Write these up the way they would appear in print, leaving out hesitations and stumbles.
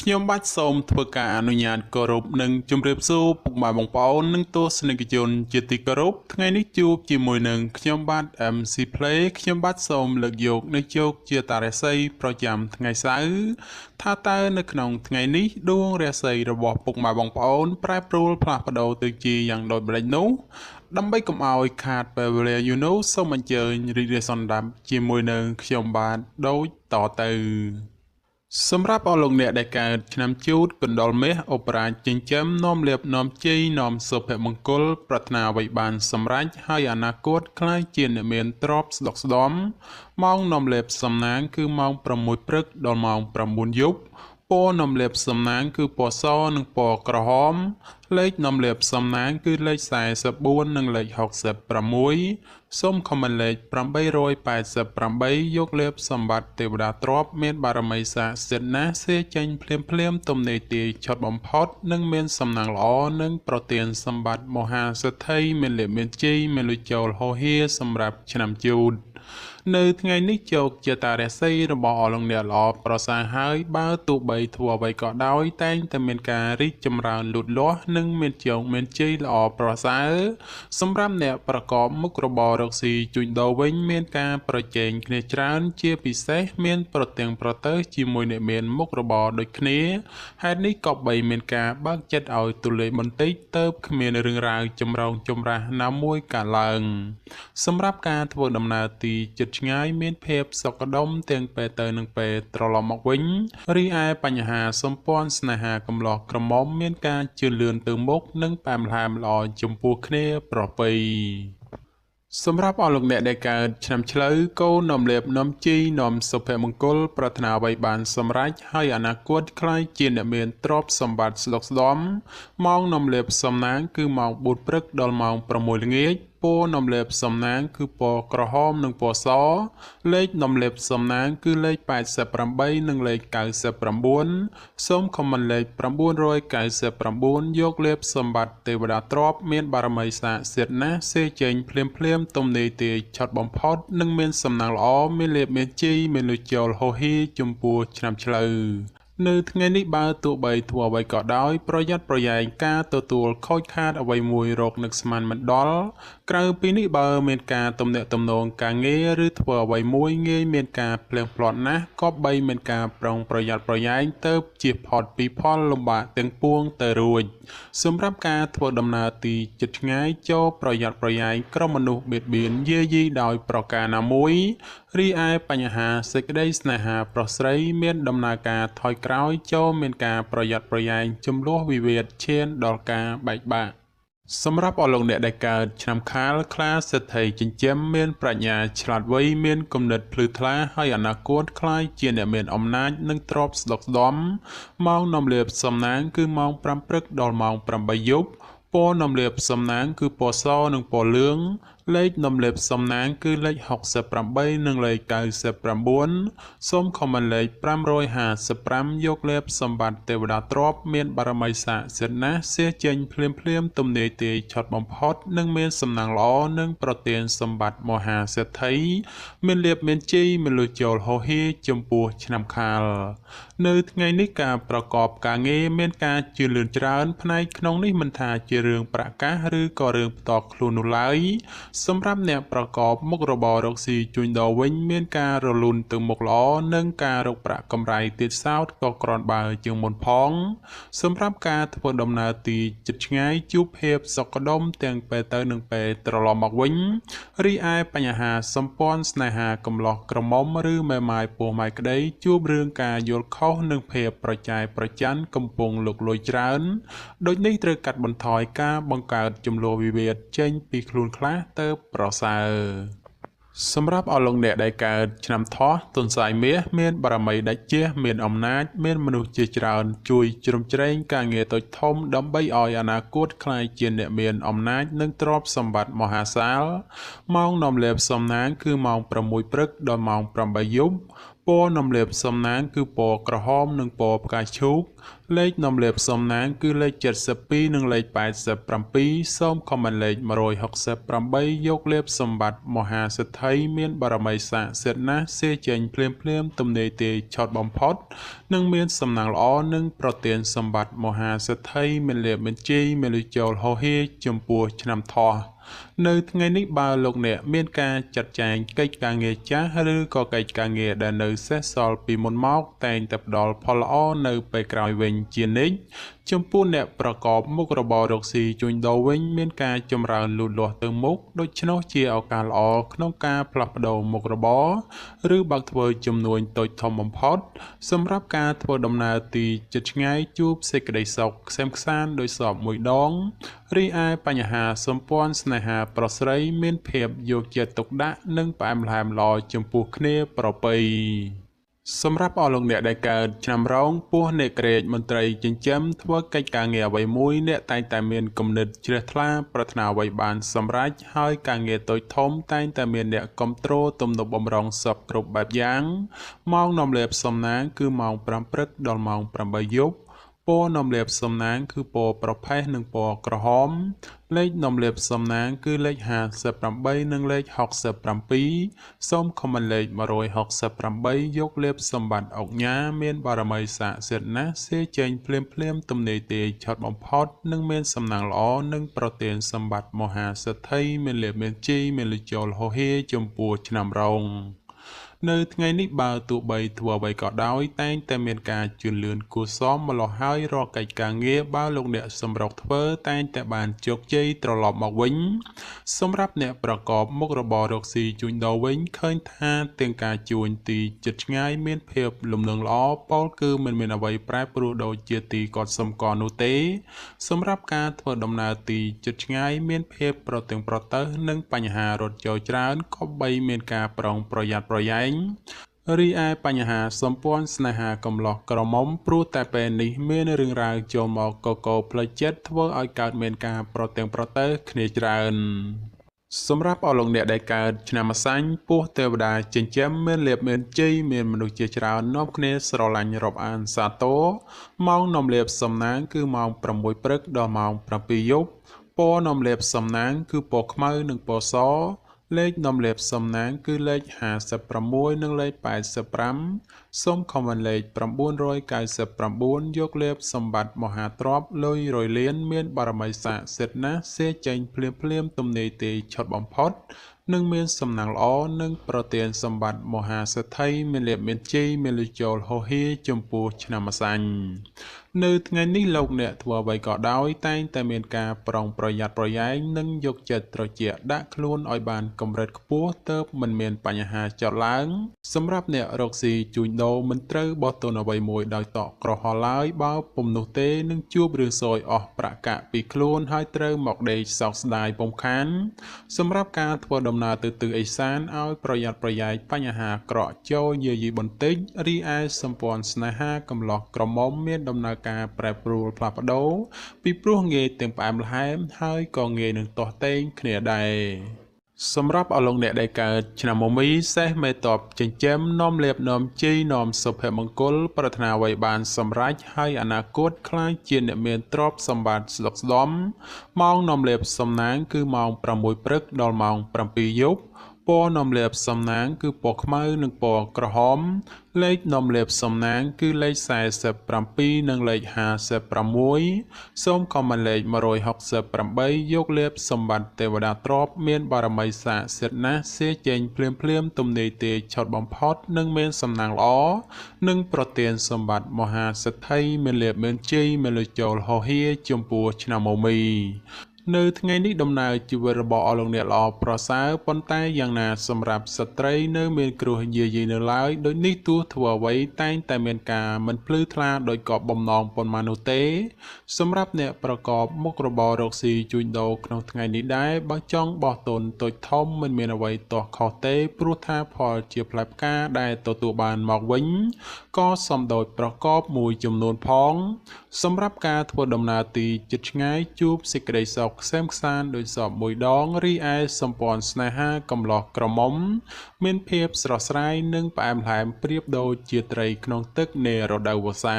ខ្ញុំបាទសូមធ្វើការអនុញ្ញាតគោរពនិងជម្រាបសួរពុកម៉ែបងប្អូននិងទស្សនិកជនជាទីគោរពថ្ងៃនេះជួបជាមួយនឹងខ្ញុំបាទ MC Play ខ្ញុំបាទសូមលើកយកនៅជោគជាតារាសីប្រចាំថ្ងៃសៅរ៍ថាតើនៅក្នុងថ្ងៃនេះដួងរាសីរបស់ពុកម៉ែបងប្អូនប្រែប្រួលផ្លាស់ប្ដូរទៅជាយ៉ាងដូចម្តេចនោះដើម្បីកុំឲ្យខាតពេលវេលាយូរនោះសូមអញ្ជើញរីករាយសន្តាប់ជាមួយនឹងខ្ញុំបាទដូចតទៅសម្រាប់អស់លោកអ្នកដែលកើតឆ្នាំជូតកណ្ដុរមេឃអូបរ៉ាចិញ្ចឹមនាំលៀបនាំជ័យនាំសុភមង្គលប្រាថ្នាអ្វីបានសម្រេចហើយអនាគតក្លាយជាអ្នកមានទ្រព្យស្ដុកស្ដំម៉ោងនាំលៀបសំណាងគឺម៉ោង6ព្រឹកដល់ម៉ោង9យប់ពណ៌នាំលៀបសំណាងគឺពណ៌សនិងពណ៌ក្រហមលេខនាំលៀបសំណាងគឺលេខ44និងលេខ66សូមខមមិនលេខ888យកលៀបសម្បត្តិទេវតាទ្រព្យមានបារមីស័ក្តិសិទ្ធិណាស់សេចេញភ្លាមទំនេរទាយឆត់បំផុតនិងមានសំណាងល្អនិងប្រទានសម្បត្តិមហាសេដ្ឋីមានលៀបមានជ័យមានលុយចូលហោហៀសម្រាប់ឆ្នាំជូតនៅថ្ងៃនេះជោគជាតារាសីរបស់អស់លោកអ្នកល្អប្រសើរហើយបើទោះបីធ្វើអ្វីក៏ដោយតែងតែមានការរីកចម្រើនលូតលាស់និងមានជោគមានជ័យល្អប្រសើរសម្រាប់អ្នកប្រកបមុខរបររកស៊ីជួញដូរវិញមានការប្រជែងគ្នាច្រើនជាពិសេសមានប្រទាំងប្រទើជាមួយអ្នកមានមុខរបរដូចគ្នាហេតុនេះក៏បីមានការបើកចិត្តឲ្យទូលេបន្តិចទៅគ្មានរឿងរ៉ាវចម្រូងចម្រាសណាមួយកើតឡើងសម្រាប់ការធ្វើដំណើរទីចិត្តឆ្ងាយមានភាពសុខដុមទាំងពេលទៅនិងពេលត្រឡប់មកវិញរីឯបញ្ហាសម្ព័ន្ធស្នេហាកំឡោះក្រមុំមានការជឿនលឿនទៅមុខនិងផ្អែមល្ហែមល្អចំពោះគ្នាប្រពៃសម្រាប់អស់លោកអ្នកដែលកើតឆ្នាំឆ្លូវកូននាំលៀបនាំជ័យនាំសុភមង្គលប្រាថ្នាអ្វីបានសម្រេចហើយអនាគតក្លាយជាអ្នកមានទ្រព្យសម្បត្តិស្ដុកស្ដំម៉ោងនាំលៀបសំណាងគឺម៉ោង4ព្រឹកដល់ម៉ោង6ល្ងាចពណ៌នាំលៀបសំណាងគឺពណ៌ក្រហមនិងពណ៌សលេខនាំលៀបសំណាងគឺលេខ88និងលេខ99សូមខមមិនលេខ999យកលៀបសម្បត្តិទេវតាទ្រព្យមានបារមីស័ក្តិសិទ្ធិណាស់សេចេញភ្លាមទំនេរទាយឆត់បំផុតនិងមានសំណាងល្អមានលៀបមានជ័យមានលុយចូលហោហៀចំពោះឆ្នាំឆ្លូវនៅថ្ងៃនេះបើទោះបីធ្វើអ្វីក៏ដោយប្រយ័ត្នប្រយែងការទទួលខូចខាតអ្វីមួយរកនឹកស្មានមិនដល់ក្រៅពីនេះបើមានការទំនាក់ទំនងការងារឬធ្វើអ្វីមួយងាយមានការភ្លៀងផ្លាត់ណាស់ក៏បីមានការប្រុងប្រយ័ត្នប្រយែងទៅជៀសផុតពីផលលំបាកទាំងពួងទៅរួចសម្រាប់ការធ្វើដំណើរទីជិតឆ្ងាយចូលប្រយ័ត្នប្រយែងក្រុមមនុស្សបៀតបៀនយាយីដោយប្រការណាមួយរីឯបញ្ហាសេចក្តីស្នេហាប្រុសស្រីមានដំណើរការថយក្រោយចូលមានការប្រយ័ត្នប្រយែងចំនួនវិវាទឈានដល់ការបែកបាក់សម្រាប់អស់លោកអ្នកដែលកើតឆ្នាំខាលខ្លាសេដ្ឋីចិញ្ចឹមមានប្រាជ្ញាឆ្លាតវៃមានគំនិតភ្លឺថ្លាហើយអនាគតក្លាយជាអ្នកមានអំណាចនិងទ្រព្យស្ដុកស្ដំម៉ោងនាំលៀបសំណាងគឺម៉ោង5ព្រឹកដល់ម៉ោង8យប់ពណ៌នាំលៀបសំណាងគឺពណ៌សនិងពណ៌លឿងលេខនាំលៀបសំណាងគឺលេខ68និងលេខ99សូមខមមិនលេខ555យកលៀបសម្បត្តិទេវតាទ្រព្យមានបារមីស័ក្តិសិទ្ធិណាស់សេចេញភ្លាមទំនេរទាយឆត់បំផុតនិងមានសំណាងល្អនិងប្រទានសម្បត្តិមហាសេដ្ឋីមានលៀបមានជ័យមានលុយចូលហោហៀចំពោះឆ្នាំខាលនៅថ្ងៃនេះការប្រកបការងារមានការជឿនលឿនច្រើនផ្នែកក្នុងនេះមិនថាជារឿងប្រកាសឬក៏រឿងផ្ទាល់ខ្លួននោះឡើយសម្រាប់អ្នកប្រកបមុខរបររកស៊ីជួញដូរវិញមានការរលូនទៅមុខល្អនិងការរកប្រាក់កម្រៃទៀតសោតក៏គ្រាន់បើជាងមុនផងសម្រាប់ការធ្វើដំណើរទីជិតឆ្ងាយជួបភាពសុខដុមទាំងពេលទៅនិងពេលត្រឡប់មកវិញរីឯបញ្ហាសម្ព័ន្ធស្នេហាកំឡោះក្រមុំឬមេម៉ាយពោះម៉ាយក្តីជួបរឿងការយល់ខុសនិងភាពប្រចែកប្រច័ណ្ឌកំពុងលុកលុយច្រើនដូចនេះត្រូវកាត់បន្ថយការបង្កើតចំនួនវិវាទចេញពីខ្លួនខ្លះទៅប្រសើរសម្រាប់អស់លោកអ្នកដែលកើតឆ្នាំថោះទុនសាយមាសមានបារមីដាច់ជះមានអំណាចមានមនុស្សជាច្រើនជួយជ្រោមជ្រែងការងារតូចធំដើម្បីឲ្យអនាគតក្លាយជាអ្នកមានអំណាចនិងទ្រព្យសម្បត្តិមហាសាលម៉ោងនាំលៀបសំណាងគឺម៉ោង6ព្រឹកដល់ម៉ោង8យប់ ពណ៌នំលាបសំណាងគឺពណ៌ក្រហមនិងពណ៌ផ្កាឈូកលេខនំលាបសំណាងគឺលេខ72និងលេខ87សូមខមមិនលេខ168យកលាបសម្បត្តិមហាសិទ្ធិមានបារមីស័ក្តិសិទ្ធិណាស់សេចេញភ្លាមទំនេរទេឆត់បំផុតនិងមានសំណាងល្អនិងប្រទានសម្បត្តិមហាសិទ្ធិមានលាបបញ្ជីមានលុយចូលហោហៀចំពោះឆ្នាំថោះនៅថ្ងៃនេះបើលោកអ្នកមានការចាត់ចែងកិច្ចការងារចាស់ឬក៏កិច្ចការងារដែលនៅសេសសល់ពីមុនមកតែងតែផ្ដល់ផលល្អនៅពេលក្រោយវិញជានិច្ចចំពោះអ្នកប្រកបមុខរបររកស៊ីជួញដូរវិញមានការចម្រើនលូតលាស់ទៅមុខដូច្នោះជាឱកាសល្អក្នុងការផ្លាស់ប្ដូរមុខរបរឬបើកធ្វើចំនួនតូចធំបំផុតសម្រាប់ការធ្វើដំណើរទីជិតឆ្ងាយជួបសេចក្តីសុខក្សេមក្សាន្តដោយសពមួយដងរីឯបញ្ហាសម្ព័ន្ធស្នេហាប្រុសស្រីមានភាពយកចិត្តទុកដាក់និងផ្អែមល្ហែមល្អចំពោះគ្នាប្រពៃសម្រាប់អស់លោកអ្នកដែលកើតឆ្នាំរោងពោះអ្នកក្រេតមន្ត្រីចិញ្ចឹមធ្វើកិច្ចការងារអ្វីមួយអ្នកតែងតែមានគំនិតជ្រះថ្លាប្រាថ្នាអ្វីបានសម្រេចហើយការងារតូចធំតែងតែមានអ្នកគាំទ្រទំនុកបម្រុងសពគ្រប់បែបយ៉ាងម៉ោងនាំលាភសំណាងគឺម៉ោង5ព្រឹកដល់ម៉ោង8យប់ពណ៌នំលាបសំណាងគឺពណ៌ប្រផេះនិងពណ៌ក្រហមលេខនំលាបសំណាងគឺលេខ58និងលេខ67សូមខមមិនលេខ168យកលាបសម្បត្តិអុកញ៉ាមានបារមីស័ក្តិសិទ្ធិណាស់សេចេញភ្លាមទំនេរទេឆត់បំផុតនិងមានសំណាងល្អនិងប្រទានសម្បត្តិមហាសិទ្ធិមានលាបមានជីមានលុយចូលហោហៀចំពោះឆ្នាំរោងនៅថ្ងៃនេះបើទោះបីធ្វើអ្វីក៏ដោយតែងតែមានការជឿនលឿនគួរសមម្លោះហើយរាល់កិច្ចការងារបើលោកអ្នកសម្រុកធ្វើតែងតែបានជោគជ័យត្រឡប់មកវិញសម្រាប់អ្នកប្រកបមុខរបររកស៊ីជួញដូរវិញឃើញថាទាំងការជួញទីជិតឆ្ងាយមានភាពលំនឹងល្អពោលគឺមិនមានអ្វីប្រែប្រួលដូចជាទីគាត់សំគាល់នោះទេសម្រាប់ការធ្វើដំណើរទីជិតឆ្ងាយមានភាពប្រទាំងប្រទើសនិងបញ្ហារត់ចូលច្រើនក៏បីមានការប្រុងប្រយ័ត្នប្រយែងរីឯបញ្ហាសម្ព័ន្ធស្នេហាកំឡោះក្រមុំព្រោះតែពេលនេះមានរឿងរ៉ាវចូលមកកកផ្លូវចិត្តធ្វើឲ្យកើតមានការប្រទាំងប្រទើសគ្នាច្រើនសម្រាប់អស់លោកអ្នកដែលកើតឆ្នាំម្សាញ់ពោះទេវតាចិញ្ចឹមមានលាភមានជ័យមានមនុស្សជាច្រើននាំគ្នាស្រឡាញ់រាប់អានសាទរម៉ោងនាំលាភសំណាងគឺម៉ោង6ព្រឹកដល់ម៉ោង7យប់ពណ៌នាំលាភសំណាងគឺពណ៌ខ្មៅនិងពណ៌សលេខនាំលាភសំណាងគឺលេខ56និងលេខ85សូមខមមិនលេខ999យកលាភសម្បត្តិមហាទ្រព្យលុយរយលានមានបារមីស័ក្តិសិទ្ធិណាស់សេចេញភ្លាមទំនេរទេឆត់បំផុតនិងមានសំណាងល្អនិងប្រទានសម្បត្តិមហាសិទ្ធិមានលាភមានជ័យមានលុយចូលហោហៀចំពោះឆ្នាំម្សាញ់នៅថ្ងៃនេះលោកអ្នកធ្វើអ្វីក៏ដោយតែងតែមានការប្រុងប្រយ័ត្នប្រយែងនិងយកចិត្តត្រជាក់ដាក់ខ្លួនឲ្យបានកម្រិតខ្ពស់ទើបមិនមានបញ្ហាចោទឡើងសម្រាប់អ្នករកស៊ីជួញដូរមិនត្រូវបោះទុនអ្វីមួយដោយតក់ក្រហល់ឡើយបើពុំនោះទេនឹងជួបរឿងសោយអស់ប្រាក់កាក់ពីខ្លួនហើយត្រូវមកដេកសោកស្ដាយពុំខានសម្រាប់ការធ្វើដំណើរទៅទិសឦសានឲ្យប្រយ័ត្នប្រយែងបញ្ហាក្រក់ចូលយាយីបន្តិចរីឯសម្ព័ន្ធស្នេហាកំឡោះក្រមុំមានដំណើរការប្រែប្រួលផ្លាស់ប្ដូរពីព្រោះងាយទាំងផ្អែមល្ហែមហើយក៏ងាយនឹងទាស់ទែងគ្នាដែរសម្រាប់អស់លោកអ្នកដែលកើតឆ្នាំមុំមីសេះមេតបចិញ្ចឹមនាំលាភនាំជ័យនាំសុភមង្គលប្រាថ្នាអ្វីបានសម្រេចហើយអនាគតខ្លាចជាអ្នកមានទ្រព្យសម្បត្តិស្ដុកស្ដំម៉ោងនាំលាភសំណាងគឺម៉ោង6ព្រឹកដល់ម៉ោង7យប់ពណ៌នាំលាភសំណាងគឺពណ៌ខ្មៅនិងពណ៌ក្រហមលេខនាំលាភសំណាងគឺលេខ47និងលេខ56សូមខមមិនលេខ168យកលាភសម្បត្តិទេវតាទ្រព្យមានបារមីស័ក្តិសិទ្ធិណាស់សេចេញភ្លាមទំនេរទេឆត់បំផុតនិងមានសំណាងល្អនិងប្រទានសម្បត្តិមហាសិទ្ធិមានលាភមានជ័យមានលុយចូលហោហៀចំពោះឆ្នាំមុំមីនៅថ្ងៃនេះដំណើរជីវិតរបស់អស់លោកអ្នកល្អប្រសើរប៉ុន្តែយ៉ាងណាសម្រាប់ស្ត្រីនៅមានគ្រោះយាយីនៅឡើយដូចនេះទោះធ្វើអ្វីតែងតែមានការមិនភ្លឺថ្លាដោយកបបំណងប៉ុន្មាននោះទេសម្រាប់អ្នកប្រកបមុខរបររកស៊ីជួញដូរក្នុងថ្ងៃនេះដែរបើចង់បោះទុនតូចធំមិនមានអ្វីទាស់ខុសទេព្រោះថាផលជាផ្លែផ្កាដែលទទួលបានមកវិញក៏សំដូចប្រកបមួយចំនួនផងសម្រាប់ការធ្វើដំណើរទីជិតឆ្ងាយជួបសេចក្តីសុខ ខ្សែមខ្សានដោយសពមួយដងរីឯសម្ព័ន្ធស្នេហាកំឡោះក្រមុំមានភាពស្រស់ស្រាយនិងផ្អែមល្ហែមប្រៀបដូចជាត្រីក្នុងទឹកនៃរដូវវស្សា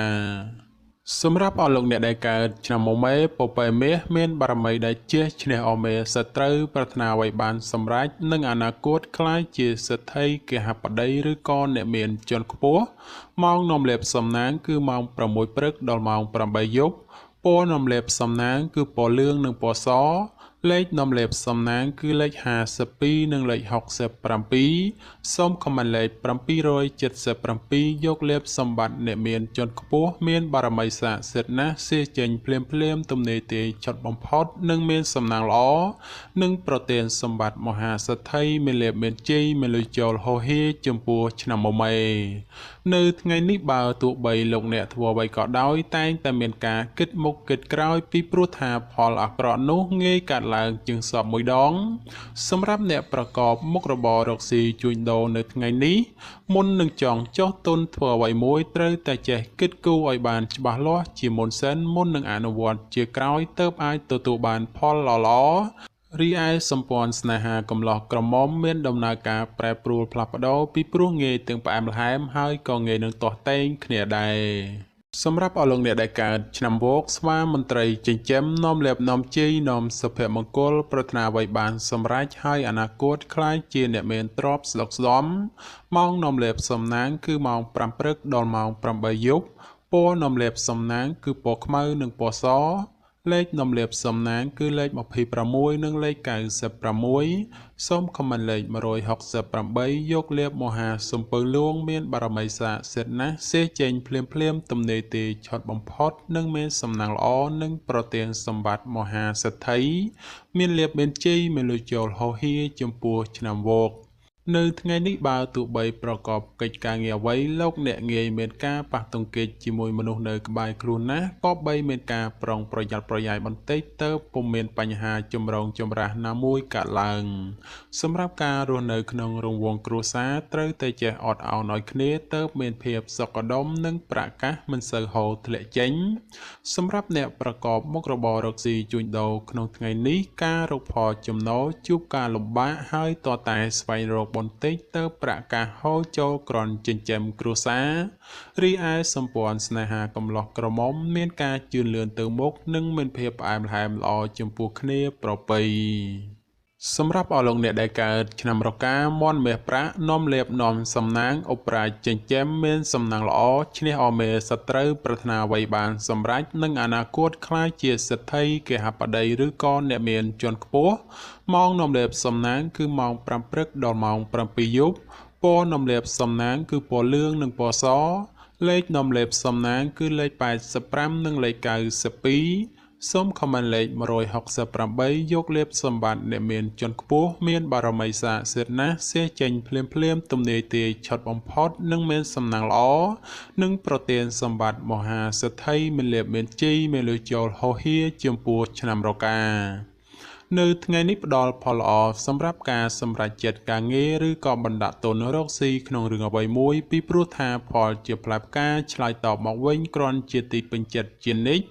សម្រាប់អស់លោកអ្នកដែលកើតឆ្នាំមុំមេពពែមាសមានបារមីដែលជះឈ្នះអមេសត្រូវប្រាថ្នាអ្វីបានសម្រេចនិងអនាគតក្លាយជាសេដ្ឋីគេហបតីឬក៏អ្នកមានជាន់ខ្ពស់ម៉ោងនាំលេបសំណាងគឺម៉ោង6ព្រឹកដល់ម៉ោង8យប់ពណ៌នាំលេបសំណាងគឺពណ៌លឿងនិងពណ៌សលេខនាំលេបសំណាងគឺលេខ52និងលេខ67សូមខមមិនលេខ777យកលេបសម្បត្តិអ្នកមានជាន់ខ្ពស់មានបារមីស័ក្តិសិទ្ធិណាស់សេចេញភ្លាមទំនេរទាយឆុតបំផុតនិងមានសំណាងល្អនិងប្រទានសម្បត្តិមហាសេដ្ឋីមានលេបមានជ័យមានលុយចូលហោហៀចំពោះឆ្នាំមុំមេនៅថ្ងៃនេះបើទោះបីលោកអ្នកធ្វើអ្វីក៏ដោយតែងតែមានការគិតមុខគិតក្រោយពីព្រោះថាផលអាក្រក់នោះងាយកាត់ឡើងជាងសពមួយដងសម្រាប់អ្នកប្រកបមុខរបររកស៊ីជួញដូរនៅថ្ងៃនេះមុននឹងចង់ចោះទុនធ្វើអ្វីមួយត្រូវតែចេះគិតគូរឲ្យបានច្បាស់លាស់ជាមុនសិនមុននឹងអនុវត្តជាក្រោយទើបអាចទទួលបានផលល្អរីឯសម្ព័ន្ធស្នេហាកំឡោះក្រមុំមានដំណើរការប្រែប្រួលផ្លាស់ប្ដូរពីព្រោះងាយទាំងផ្អែមល្ហែមហើយក៏ងាយនឹងទាស់ទែងគ្នាដែរសម្រាប់អស់លោកអ្នកដែលកើតឆ្នាំវោកស្វាមន្ត្រីចិញ្ចឹមនាំលេបនាំជ័យនាំសុភមង្គលប្រាថ្នាអ្វីបានសម្រេចហើយអនាគតក្លាយជាអ្នកមានទ្រព្យស្ដុកស្ដម្ភម៉ោងនាំលេបសំណាងគឺម៉ោង5ព្រឹកដល់ម៉ោង8យប់ពណ៌នាំលេបសំណាងគឺពណ៌ខ្មៅនិងពណ៌សលេខនាំលេបសំណាងគឺលេខ26និងលេខ96សូមខមមិនលេខ168យកលេបមហាសំពៅលួងមានបារមីស័ក្តិសិទ្ធិណាស់សេចេញភ្លាមទំនេរទាយឆុតបំផុតនិងមានសំណាងល្អនិងប្រទានសម្បត្តិមហាសេដ្ឋីមានលេបមានជ័យមានលុយចូលហោហៀចំពោះឆ្នាំវោកនៅថ្ងៃនេះបើទោះបីប្រកបកិច្ចការងារអ្វីលោកអ្នកងាយមានការប៉ះទង្គិចជាមួយមនុស្សនៅក្បែរខ្លួនណាក៏បីមានការប្រុងប្រយ័ត្នប្រយែងបន្តិចទៅពុំមានបញ្ហាចម្រូងចម្រាសណាមួយកើតឡើងសម្រាប់ការរស់នៅក្នុងរង្វង់គ្រួសារត្រូវតែចេះអត់ឱនឲ្យគ្នាទៅមានភាពសុខដុមនិងប្រកាសមិនសូវហូរធ្លាក់ចេញសម្រាប់អ្នកប្រកបមុខរបររកស៊ីជួញដូរក្នុងថ្ងៃនេះការរកផលចំណូលជួបការលំបាកហើយតតែស្វែងរកបន្តិចទៅប្រកាសហូរចូលក្រនចិញ្ចឹមគ្រួសាររីឯសម្ព័ន្ធស្នេហាកំឡោះក្រមុំមានការជឿនលឿនទៅមុខនិងមានភាពផ្អែមល្ហែមល្អចំពោះគ្នាប្រពៃសម្រាប់អស់លោកអ្នកដែលកើតឆ្នាំរកាមន់មាសប្រាក់នាំលេបនាំសំណាងឧបរាជចិញ្ចឹមមានសំណាងល្អឈ្នះអមេសត្រូវប្រាថ្នាអ្វីបានសម្រេចនិងអនាគតក្លាយជាសេដ្ឋីគេហបតីឬក៏អ្នកមានជាន់ខ្ពស់ម៉ោងនាំលេបសំណាងគឺម៉ោង5ព្រឹកដល់ម៉ោង7យប់ពណ៌នាំលេបសំណាងគឺពណ៌លឿងនិងពណ៌សលេខនាំលេបសំណាងគឺលេខ85និងលេខ92សូមខមមិនលេខ168យកលេបសម្បត្តិអ្នកមានជាន់ខ្ពស់មានបារមីស័ក្តិសិទ្ធិណាស់សេចេញភ្លាមទំនេរទាយឆុតបំផុតនិងមានសំណាងល្អនិងប្រទានសម្បត្តិមហាសេដ្ឋីមានលេបមានជ័យមានលុយចូលហោហៀចំពោះឆ្នាំរកានៅថ្ងៃនេះផ្ដល់ផលល្អសម្រាប់ការសម្រេចចិត្តការងារឬក៏បណ្ដាក់ទុនរកស៊ីក្នុងរឿងអ្វីមួយពីព្រោះថាផលជាផ្លែផ្កាឆ្លើយតបមកវិញគ្រាន់ជាទីពេញចិត្តជានិច្ច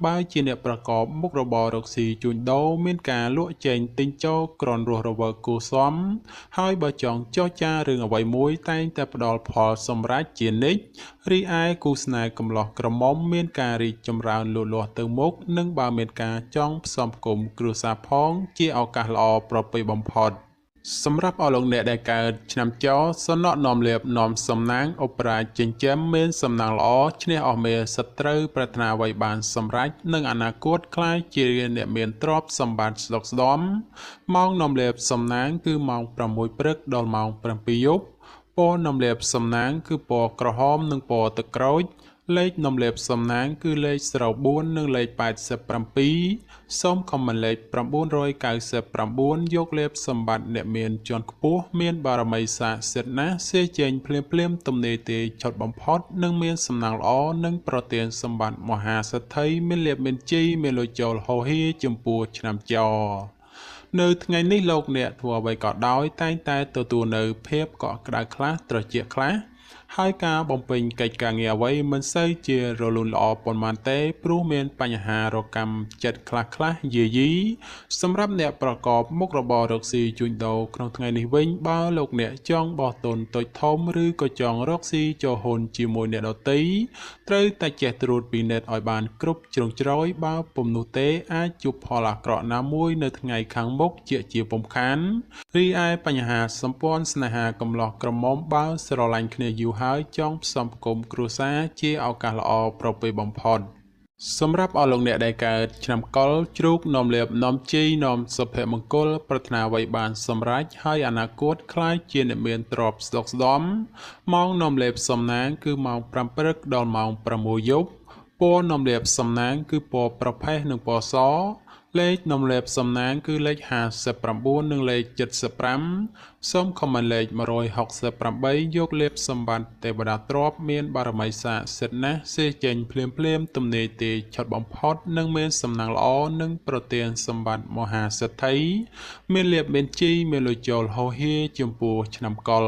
បើជាអ្នកប្រកបមុខរបររកស៊ីជួញដូរមានការលក់ចេញទិញចូលគ្រាន់រស់រវើកគួរសមហើយបើចង់ចរចារឿងអ្វីមួយតែងតែផ្ដល់ផលសម្រេចជានិច្ចរីឯគូស្នេហ៍កំឡោះក្រមុំមានការរីកចម្រើនលូតលាស់ទៅមុខនិងបើមានការចង់ផ្សំផ្គុំគ្រួសារផងជាឱកាសល្អប្រពៃបំផុតសម្រាប់អស់លោកអ្នកដែលកើតឆ្នាំចសំណក់នាំលេបនាំសំណាងឧបរាជចិញ្ចឹមមានសំណាងល្អឈ្នះអស់មេសត្រូវប្រាថ្នាអ្វីបានសម្រេចនិងអនាគតក្លាយជាអ្នកមានទ្រព្យសម្បត្តិស្ដុកស្ដម្ភម៉ោងនាំលេបសំណាងគឺម៉ោង6ព្រឹកដល់ម៉ោង7យប់ពណ៌នាំលេបសំណាងគឺពណ៌ក្រហមនិងពណ៌ទឹកក្រូចលេខនាំលេបសំណាងគឺលេខ04និងលេខ87សូមខមមិនលេខ999យកលេបសម្បត្តិអ្នកមានជាន់ខ្ពស់មានបារមីស័ក្តិសិទ្ធិណាស់សេចេញភ្លាមទំនេរទាយឆុតបំផុតនិងមានសំណាងល្អនិងប្រទានសម្បត្តិមហាសេដ្ឋីមានលេបមានជ័យមានលុយចូលហោហៀចំពោះឆ្នាំចនៅថ្ងៃនេះលោកអ្នកធ្វើអ្វីក៏ដោយតែងតែទទួលនៅភាពកក់ក្ដៅខ្លះត្រជាក់ខ្លះ ហើយការបំពេញកិច្ចការងារអ្វីមិនសូវជារលូនល្អប៉ុន្មានទេព្រោះមានបញ្ហារកម្មចិត្តខ្លះយាយីសម្រាប់អ្នកប្រកបមុខរបររកស៊ីជួញដូរក្នុងថ្ងៃនេះវិញបើលោកអ្នកចង់បោះទុនតូចធំឬក៏ចង់រកស៊ីចូលហ៊ុនជាមួយអ្នកដទៃត្រូវតែចេះត្រួតពិនិត្យឲ្យបានគ្រប់ជ្រុងជ្រោយបើពុំនោះទេអាចជួបផលអាក្រក់ណាមួយនៅថ្ងៃខាងមុខជាពុំខានរីឯបញ្ហាសម្ព័ន្ធស្នេហាកំឡោះក្រមុំបើស្រឡាញ់គ្នាយូរហើយចង់ផ្សំផ្គុំគ្រួសារជាឱកាសល្អប្រពៃបំផុតសម្រាប់អស់លោកអ្នកដែលកើតឆ្នាំកុរជ្រូកនាំលាភនាំជ័យនាំសុភមង្គលប្រាថ្នាអ្វីបានសម្រេចហើយអនាគតខ្លាចជាអ្នកមានទ្រព្យស្ដុកស្ដំម៉ោងនាំលាភសំណាងគឺម៉ោង5ព្រឹកដល់ម៉ោង6យប់ពណ៌នាំលាភសំណាងគឺពណ៌ប្រផេះនិងពណ៌សលេខនាំលេខសំណាងគឺលេខ59និងលេខ75សូមខមមិនលេខ168យកលេខសម្បត្តិទេវតាទ្រព្យមានបារមីស័ក្តិសិទ្ធិណាស់សេចេញភ្លាមទំនេរទេឆត់បំផុតនិងមានសំណាងល្អនិងប្រទានសម្បត្តិមហាសេដ្ឋីមានលៀបមានជីមានលុយចូលហោហៀចំពោះឆ្នាំកុរ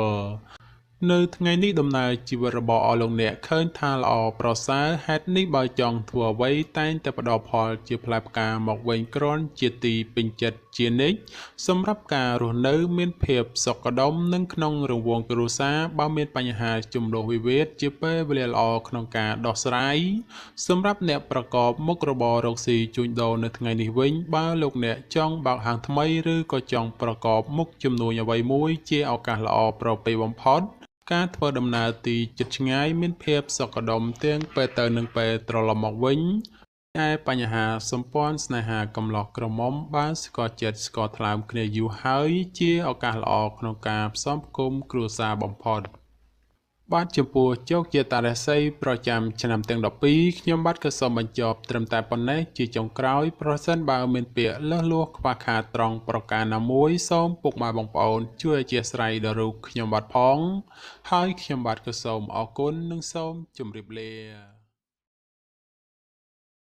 នៅថ្ងៃនេះដំណើរជីវិតរបស់អស់លោកអ្នកឃើញថាល្អប្រសើរហេតុនេះបើចង់ធ្វើអ្វីតែងតែផ្ដល់ផលជាផ្លែផ្កាមកវិញគ្រាន់ជាទីពេញចិត្តជានិច្ចសម្រាប់ការរស់នៅមានភាពសុខដុមនិងក្នុងរង្វង់គ្រួសារបើមានបញ្ហាជម្លោះវិវាទជាពេលវេលាល្អក្នុងការដោះស្រាយសម្រាប់អ្នកប្រកបមុខរបររកស៊ីជួញដូរនៅថ្ងៃនេះវិញបើលោកអ្នកចង់បើកហាងថ្មីឬក៏ចង់ប្រកបមុខជំនួញអ្វីមួយជាឱកាសល្អប្រពៃបំផុតការធ្វើដំណើរទីជិតឆ្ងាយមានភាពសុខដុមទាំងពេលទៅនិងពេលត្រឡប់មកវិញតែបញ្ហាសម្ព័ន្ធស្នេហាកំឡោះក្រមុំបានស្គាល់ចិត្តស្គាល់ថ្លើមគ្នាយូរហើយជាឱកាសល្អក្នុងការផ្សំផ្គុំគ្រួសារបំផុតបាទចំពោះជោគជាតារាសីប្រចាំឆ្នាំទាំង12ខ្ញុំបាទក៏សូមបញ្ចប់ត្រឹមតែប៉ុណ្ណេះជាចុងក្រោយប្រសិនបើមានពាក្យលើសលួសខ្វះខាតត្រង់ប្រការណាមួយសូមពុកម៉ែបងប្អូនជួយអធិស្ឋានដល់រូបខ្ញុំបាទផងហើយខ្ញុំបាទក៏សូមអរគុណនិងសូមជម្រាបលា